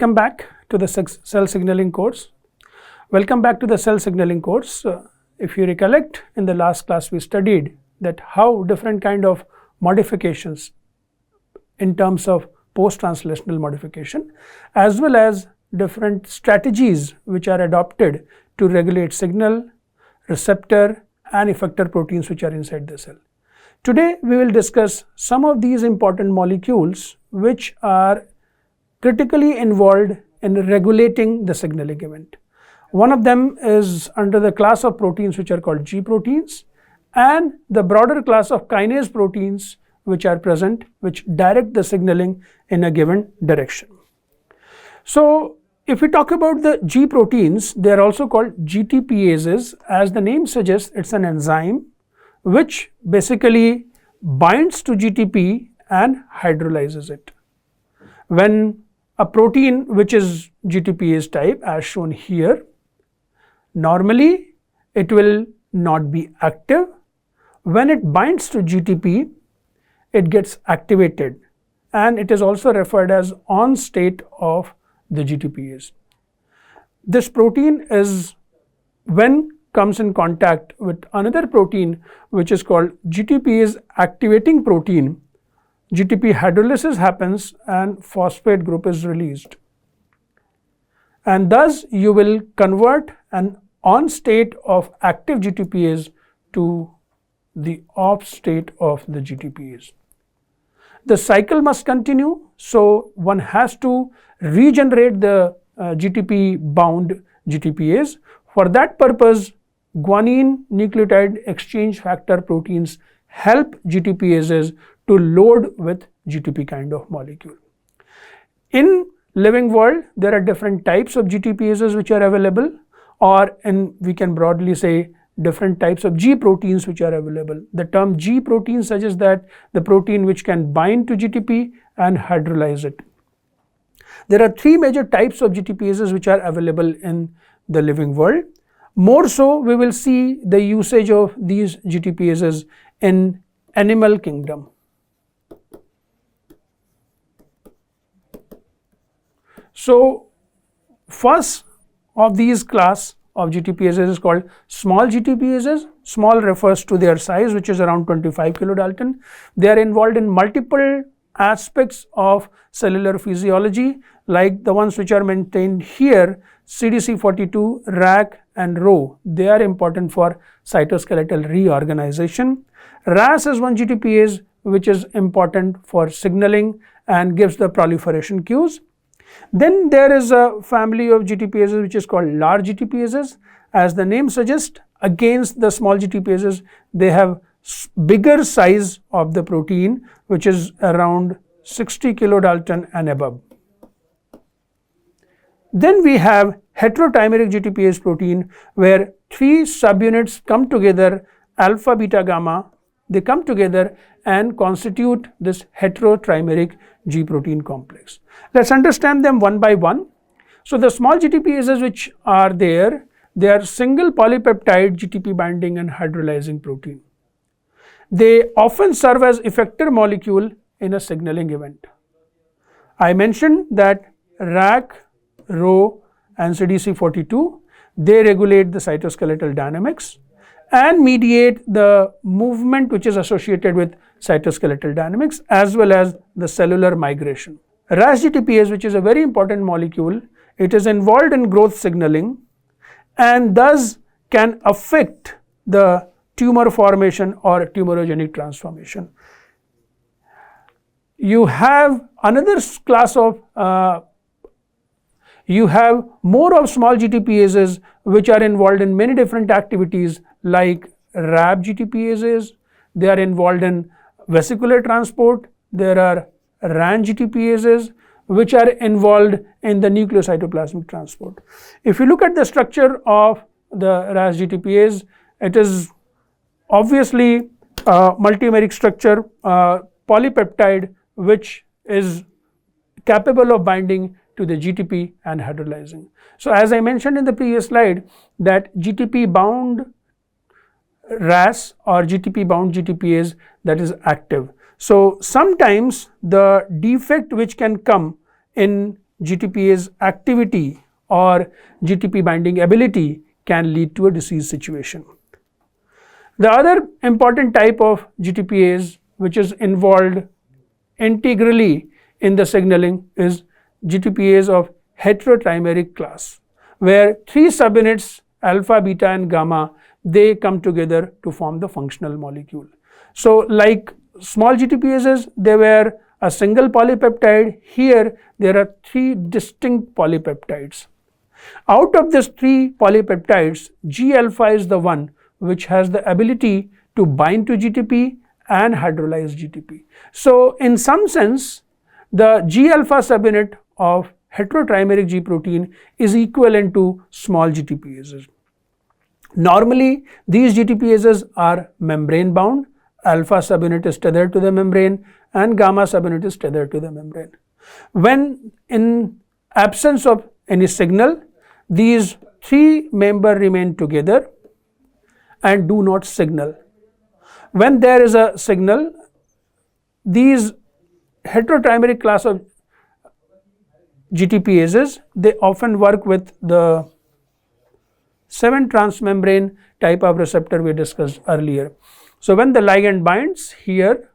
Welcome back to the cell signaling course. Welcome back to the cell signaling course. If you recollect, in the last class we studied that how different kind of modifications in terms of post-translational modification as well as different strategies which are adopted to regulate signal, receptor and effector proteins which are inside the cell. Today we will discuss some of these important molecules which are critically involved in regulating the signaling event. One of them is under the class of proteins which are called G proteins, and the broader class of kinase proteins which are present, which direct the signaling in a given direction. So if we talk about the G proteins, they are also called GTPases. As the name suggests, it's an enzyme which basically binds to GTP and hydrolyzes it. When a protein which is GTPase type as shown here, normally it will not be active. When it binds to GTP, it gets activated, and it is also referred as on state of the GTPase. This protein is, when comes in contact with another protein which is called GTPase activating protein, GTP hydrolysis happens and phosphate group is released, and thus you will convert an on state of active GTPase to the off state of the GTPase. The cycle must continue, so one has to regenerate the GTP bound GTPase. For that purpose, guanine nucleotide exchange factor proteins help GTPases to load with GTP kind of molecule. In living world, there are different types of GTPases which are available, or we can broadly say different types of G proteins which are available. The term G protein suggests that the protein which can bind to GTP and hydrolyze it. There are three major types of GTPases which are available in the living world. More so, we will see the usage of these GTPases in animal kingdom. So first of these class of GTPases is called small GTPases. Small refers to their size, which is around 25 kilodalton. They are involved in multiple aspects of cellular physiology, like the ones which are maintained here, CDC42, RAC and Rho. They are important for cytoskeletal reorganization. RAS is one GTPase which is important for signaling and gives the proliferation cues. Then there is a family of GTPases which is called large GTPases. As the name suggests, against the small GTPases, they have bigger size of the protein, which is around 60 kilodalton and above. Then we have heterotrimeric GTPase protein, where three subunits come together, alpha, beta, gamma. They come together and constitute this heterotrimeric G protein complex. Let's understand them one by one. So the small GTPases which are there, they are single polypeptide GTP binding and hydrolyzing protein. They often serve as effector molecule in a signaling event. I mentioned that RAC, Rho and CDC42, they regulate the cytoskeletal dynamics and mediate the movement which is associated with cytoskeletal dynamics as well as the cellular migration. RAS GTPase, which is a very important molecule, it is involved in growth signaling and thus can affect the tumor formation or tumorigenic transformation. You have another class of you have more of small GTPases which are involved in many different activities, like RAB GTPases. They are involved in vesicular transport. There are RAN GTPases which are involved in the nucleocytoplasmic transport. If you look at the structure of the RAS GTPase, it is obviously a multimeric structure, polypeptide, which is capable of binding to the GTP and hydrolyzing. So as I mentioned in the previous slide, that GTP bound RAS or GTP bound GTPase, that is active. So sometimes the defect which can come in GTPase activity or GTP binding ability can lead to a disease situation. The other important type of GTPase which is involved integrally in the signaling is GTPase of heterotrimeric class, where three subunits alpha, beta and gamma, they come together to form the functional molecule. So like small GTPases, they were a single polypeptide. Here there are three distinct polypeptides. Out of these three polypeptides, G alpha is the one which has the ability to bind to GTP and hydrolyze GTP. So in some sense, the G alpha subunit of heterotrimeric G protein is equivalent to small GTPases. Normally, these GTPases are membrane bound. Alpha subunit is tethered to the membrane and gamma subunit is tethered to the membrane. When in absence of any signal, these three members remain together and do not signal. When there is a signal, these heterotrimeric class of GTPases, they often work with the 7 transmembrane type of receptor we discussed earlier. So when the ligand binds here,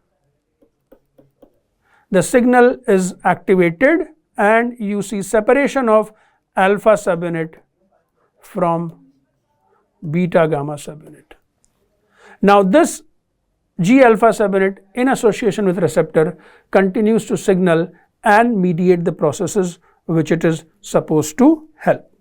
the signal is activated and you see separation of alpha subunit from beta gamma subunit. Now this G alpha subunit in association with receptor continues to signal and mediate the processes which it is supposed to help.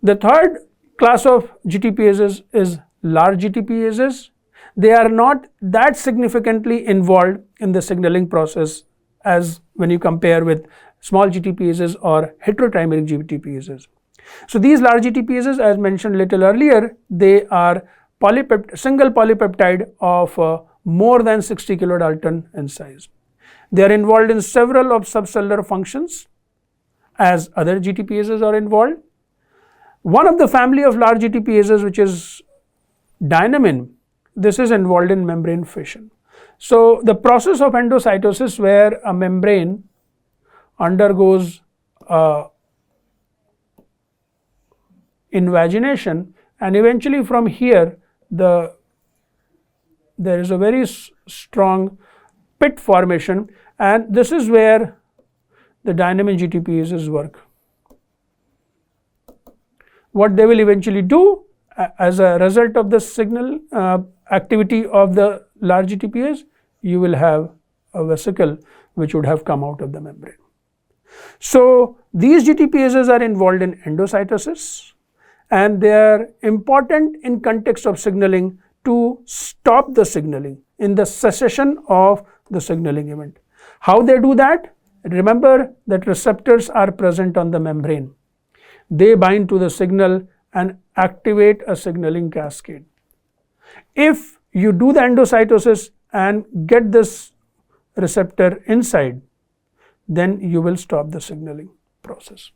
The third class of GTPases is large GTPases. They are not that significantly involved in the signaling process as when you compare with small GTPases or heterotrimeric GTPases. So these large GTPases, as mentioned a little earlier, they are single polypeptide of more than 60 kilodalton in size. They are involved in several of subcellular functions as other GTPases are involved. One of the family of large GTPases, which is dynamin, this is involved in membrane fission. So the process of endocytosis, where a membrane undergoes invagination and eventually from here there is a very strong pit formation, and this is where the dynamin GTPases work. What they will eventually do as a result of the signal activity of the large GTPase, you will have a vesicle which would have come out of the membrane. So these GTPases are involved in endocytosis and they are important in context of signaling to stop the signaling in the cessation of the signaling event. How they do that? Remember that receptors are present on the membrane. They bind to the signal and activate a signaling cascade. If you do the endocytosis and get this receptor inside, then you will stop the signaling process.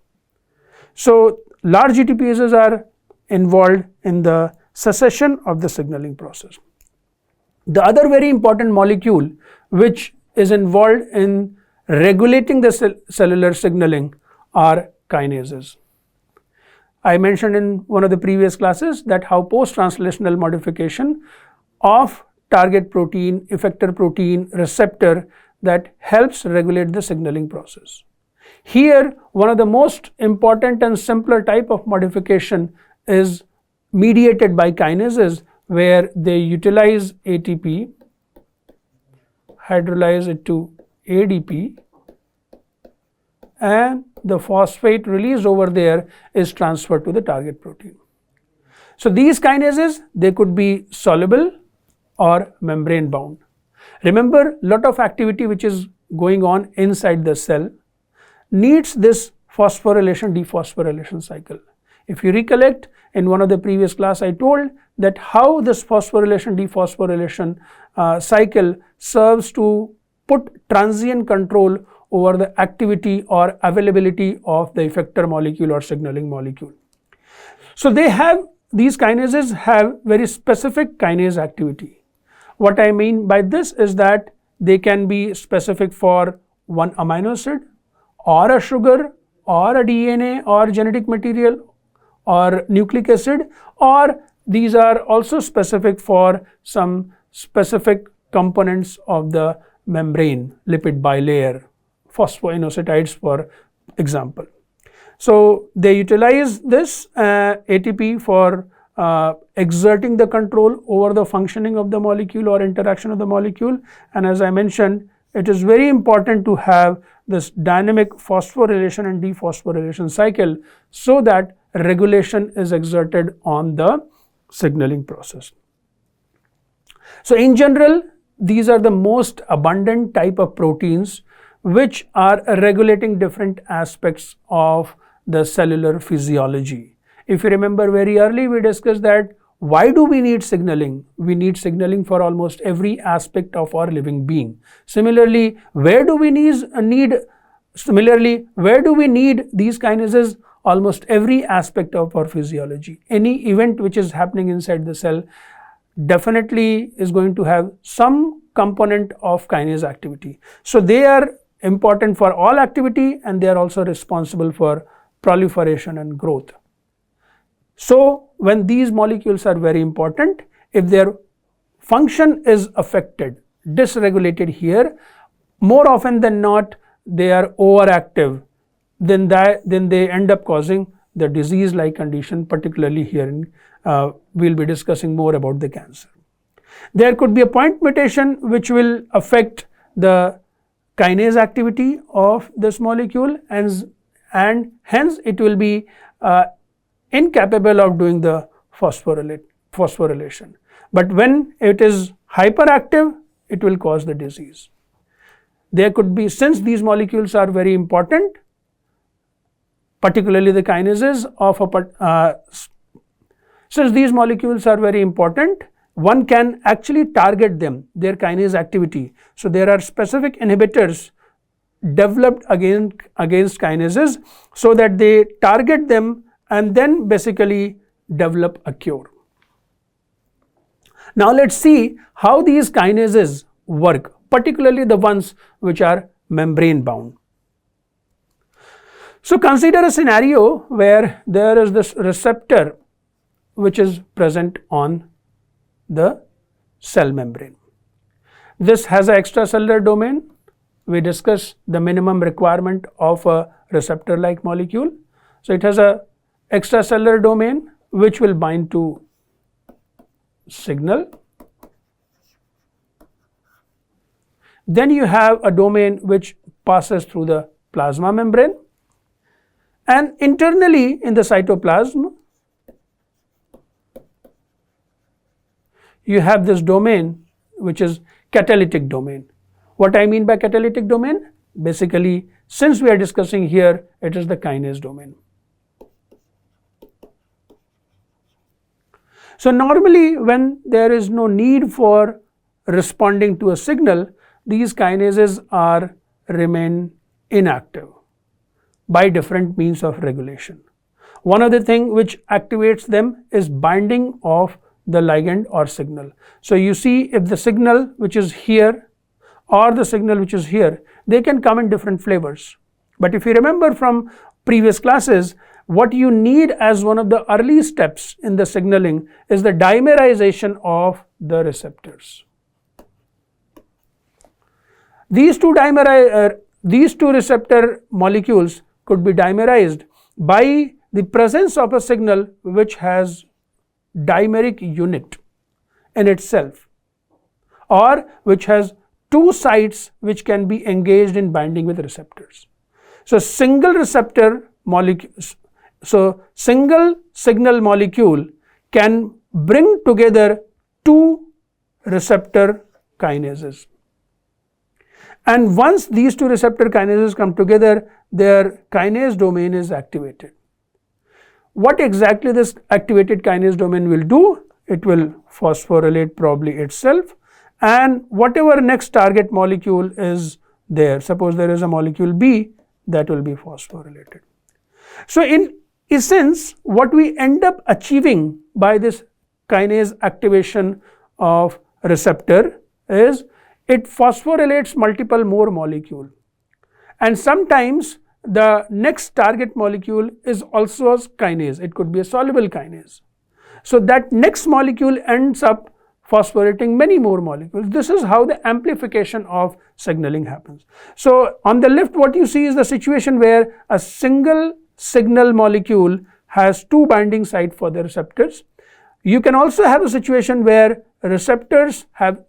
So large GTPases are involved in the cessation of the signaling process. The other very important molecule which is involved in regulating the cellular signaling are kinases. I mentioned in one of the previous classes that how post-translational modification of target protein, effector protein, receptor that helps regulate the signaling process. Here, one of the most important and simpler type of modification is mediated by kinases, where they utilize ATP, hydrolyze it to ADP, and the phosphate released over there is transferred to the target protein. So these kinases, they could be soluble or membrane bound. Remember, lot of activity which is going on inside the cell needs this phosphorylation dephosphorylation cycle. If you recollect, in one of the previous class I told that how this phosphorylation dephosphorylation cycle serves to put transient control over the activity or availability of the effector molecule or signaling molecule. So these kinases have very specific kinase activity. What I mean by this is that they can be specific for one amino acid or a sugar or a DNA or genetic material or nucleic acid, or these are also specific for some specific components of the membrane, lipid bilayer, phosphoinositides for example. So they utilize this ATP for exerting the control over the functioning of the molecule or interaction of the molecule, and as I mentioned, it is very important to have this dynamic phosphorylation and dephosphorylation cycle so that regulation is exerted on the signaling process. So in general, these are the most abundant type of proteins which are regulating different aspects of the cellular physiology. If you remember very early, we discussed that why do we need signaling? We need signaling for almost every aspect of our living being. Similarly, where do we need these kinases? Almost every aspect of our physiology. Any event which is happening inside the cell definitely is going to have some component of kinase activity. So they are important for all activity, and they are also responsible for proliferation and growth. So when these molecules are very important, if their function is affected, dysregulated here, more often than not they are overactive, then they end up causing the disease-like condition, particularly here in we'll be discussing more about the cancer. There could be a point mutation which will affect the kinase activity of this molecule, and hence it will be incapable of doing the phosphorylation. But when it is hyperactive, it will cause the disease. There could be, since these molecules are very important, particularly the kinases of since these molecules are very important, one can actually target them, their kinase activity. So there are specific inhibitors developed against kinases so that they target them and then basically develop a cure. Now let's see how these kinases work, particularly the ones which are membrane bound. So consider a scenario where there is this receptor which is present on the cell membrane. This has an extracellular domain. We discussed the minimum requirement of a receptor like molecule. So it has a extracellular domain which will bind to signal. Then you have a domain which passes through the plasma membrane, and internally in the cytoplasm you have this domain which is catalytic domain. What I mean by catalytic domain? Basically, since we are discussing here, it is the kinase domain. So normally when there is no need for responding to a signal, these kinases remain inactive by different means of regulation. One other thing which activates them is binding of the ligand or signal. So you see, if the signal which is here or the signal which is here, they can come in different flavors. But if you remember from previous classes, what you need as one of the early steps in the signaling is the dimerization of the receptors. These two receptor molecules could be dimerized by the presence of a signal which has dimeric unit in itself, or which has two sites which can be engaged in binding with receptors. So single signal molecule can bring together two receptor kinases, and once these two receptor kinases come together, their kinase domain is activated. What exactly this activated kinase domain will do? It will phosphorylate probably itself, and whatever next target molecule is there, suppose there is a molecule B, that will be phosphorylated. So in essence, what we end up achieving by this kinase activation of receptor is it phosphorylates multiple more molecule, and sometimes the next target molecule is also a kinase. It could be a soluble kinase. So that next molecule ends up phosphorylating many more molecules. This is how the amplification of signaling happens. So on the left, what you see is the situation where a single signal molecule has two binding sites for the receptors. You can also have a situation where receptors have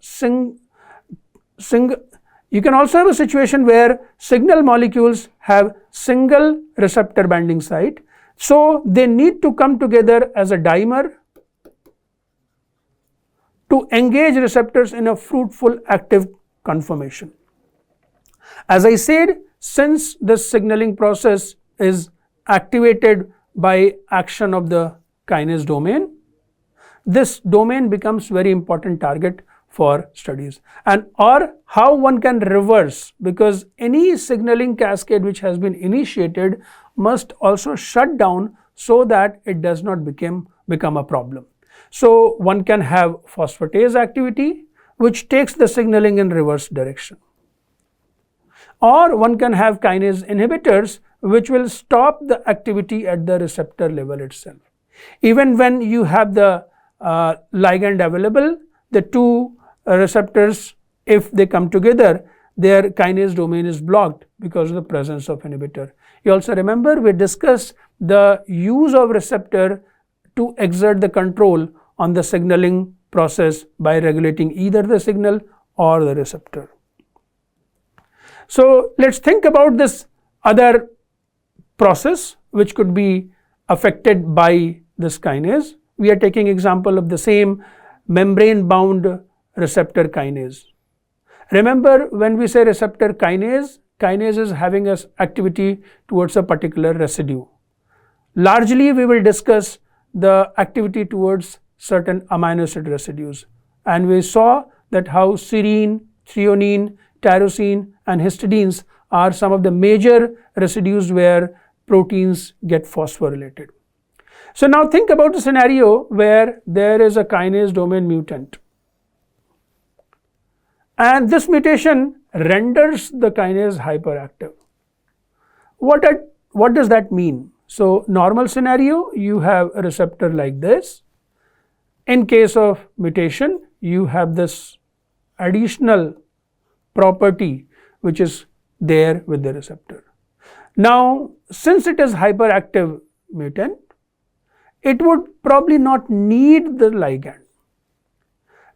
you can also have a situation where signal molecules have single receptor binding site. So they need to come together as a dimer to engage receptors in a fruitful active conformation. As I said, since this signaling process is activated by action of the kinase domain, this domain becomes very important target for studies. And or how one can reverse, because any signaling cascade which has been initiated must also shut down so that it does not become a problem. So one can have phosphatase activity which takes the signaling in reverse direction, or one can have kinase inhibitors which will stop the activity at the receptor level itself. Even when you have the ligand available, the two receptors, if they come together, their kinase domain is blocked because of the presence of inhibitor. You also remember we discussed the use of receptor to exert the control on the signaling process by regulating either the signal or the receptor. So let's think about this other process which could be affected by this kinase. We are taking example of the same membrane bound receptor kinase. Remember, when we say receptor kinase, kinase is having an activity towards a particular residue. Largely we will discuss the activity towards certain amino acid residues, and we saw that how serine, threonine, tyrosine and histidines are some of the major residues where proteins get phosphorylated. So now think about a scenario where there is a kinase domain mutant, and this mutation renders the kinase hyperactive. What does that mean? So normal scenario, you have a receptor like this. In case of mutation, you have this additional property which is there with the receptor. Now, since it is hyperactive mutant, it would probably not need the ligand.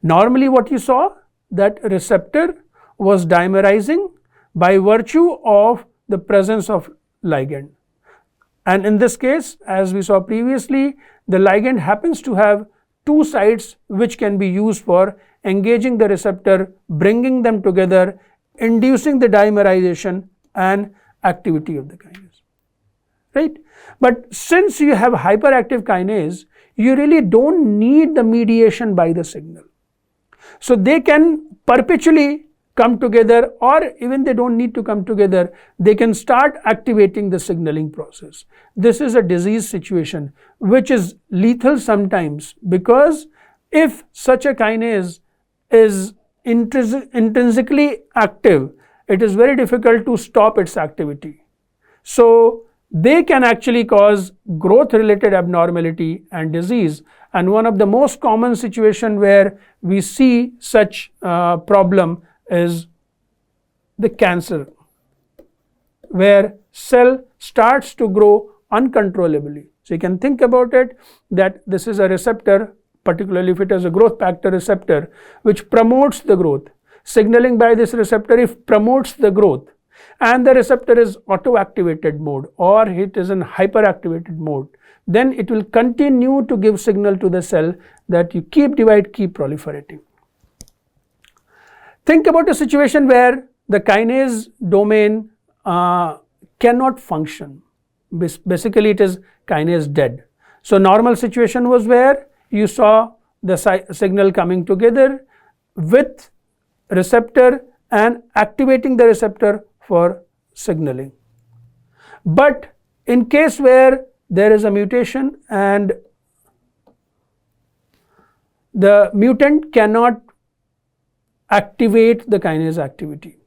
Normally what you saw, that receptor was dimerizing by virtue of the presence of ligand. And in this case, as we saw previously, the ligand happens to have two sites which can be used for engaging the receptor, bringing them together, inducing the dimerization and activity of the kinase, right? But since you have hyperactive kinase, you really don't need the mediation by the signal. So they can perpetually come together, or even they don't need to come together, they can start activating the signaling process. This is a disease situation which is lethal sometimes, because if such a kinase is intrinsically active, it is very difficult to stop its activity. So they can actually cause growth related abnormality and disease. And one of the most common situation where we see such problem is the cancer, where cell starts to grow uncontrollably. So you can think about it that this is a receptor, particularly if it is a growth factor receptor, which promotes the growth. Signaling by this receptor, if promotes the growth, and the receptor is auto-activated mode or it is in hyperactivated mode, then it will continue to give signal to the cell that you keep divide, keep proliferating. Think about a situation where the kinase domain cannot function. Basically it is kinase dead. So normal situation was where you saw the signal coming together with receptor and activating the receptor for signaling. But in case where there is a mutation and the mutant cannot activate the kinase activity.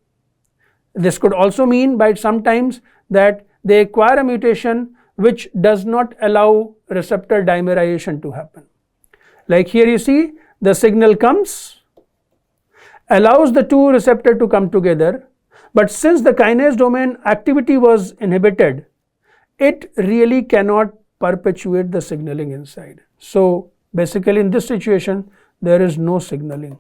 This could also mean by sometimes that they acquire a mutation which does not allow receptor dimerization to happen. Like here you see the signal comes, allows the two receptors to come together, but since the kinase domain activity was inhibited, it really cannot perpetuate the signaling inside. So basically in this situation there is no signaling.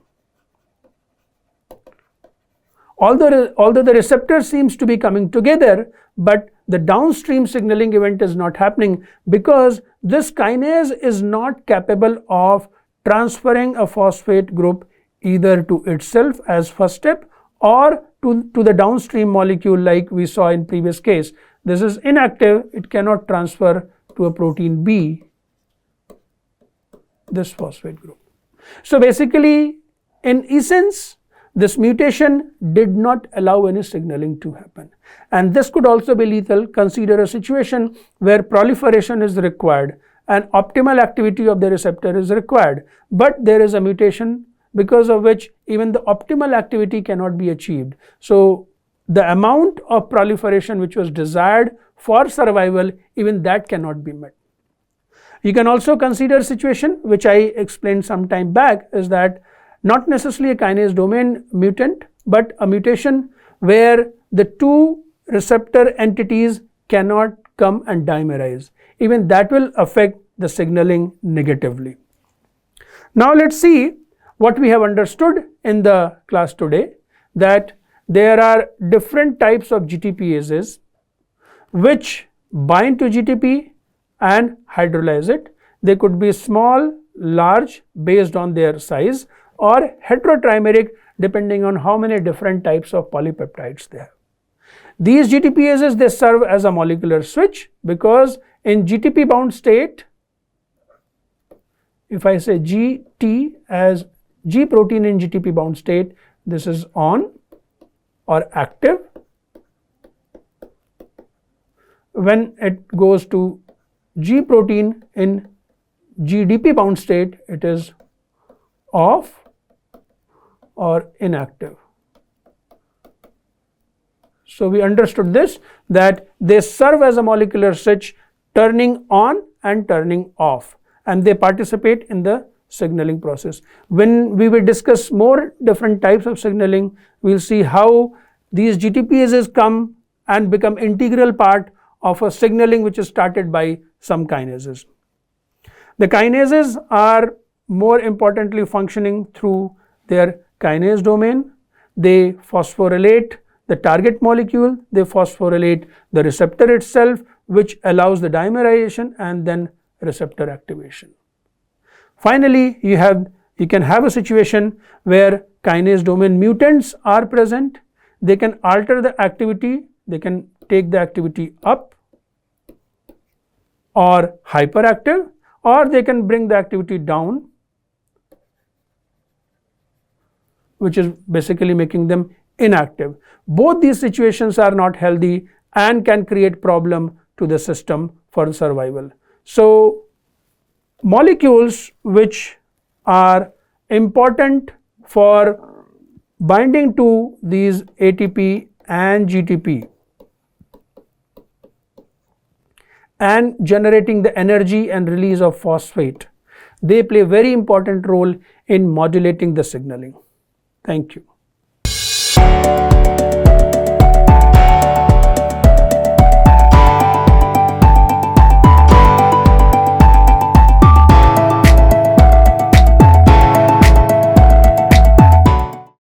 Although the receptor seems to be coming together, but the downstream signaling event is not happening because this kinase is not capable of transferring a phosphate group either to itself as first step or to the downstream molecule like we saw in previous case. This is inactive, it cannot transfer to a protein B, this phosphate group. So basically in essence, this mutation did not allow any signaling to happen, and this could also be lethal. Consider a situation where proliferation is required and optimal activity of the receptor is required, but there is a mutation because of which even the optimal activity cannot be achieved. So the amount of proliferation which was desired for survival, even that cannot be met. You can also consider a situation which I explained some time back, is that not necessarily a kinase domain mutant, but a mutation where the two receptor entities cannot come and dimerize. Even that will affect the signaling negatively. Now let's see what we have understood in the class today, that there are different types of GTPases which bind to GTP and hydrolyze it. They could be small, large based on their size, or heterotrimeric depending on how many different types of polypeptides they have. These GTPases, they serve as a molecular switch because in GTP bound state, if I say GT as G protein in GTP bound state, this is on or active. When it goes to G protein in GDP bound state, it is off or inactive. So we understood this, that they serve as a molecular switch, turning on and turning off, and they participate in the signaling process. When we will discuss more different types of signaling, we will see how these GTPases come and become integral part of a signaling which is started by some kinases. The kinases are more importantly functioning through their kinase domain. They phosphorylate the target molecule, they phosphorylate the receptor itself, which allows the dimerization and then receptor activation. Finally, you can have a situation where kinase domain mutants are present. They can alter the activity, they can take the activity up or hyperactive, or they can bring the activity down, which is basically making them inactive. Both these situations are not healthy and can create problem to the system for survival. So molecules which are important for binding to these ATP and GTP and generating the energy and release of phosphate, they play a very important role in modulating the signaling. Thank you.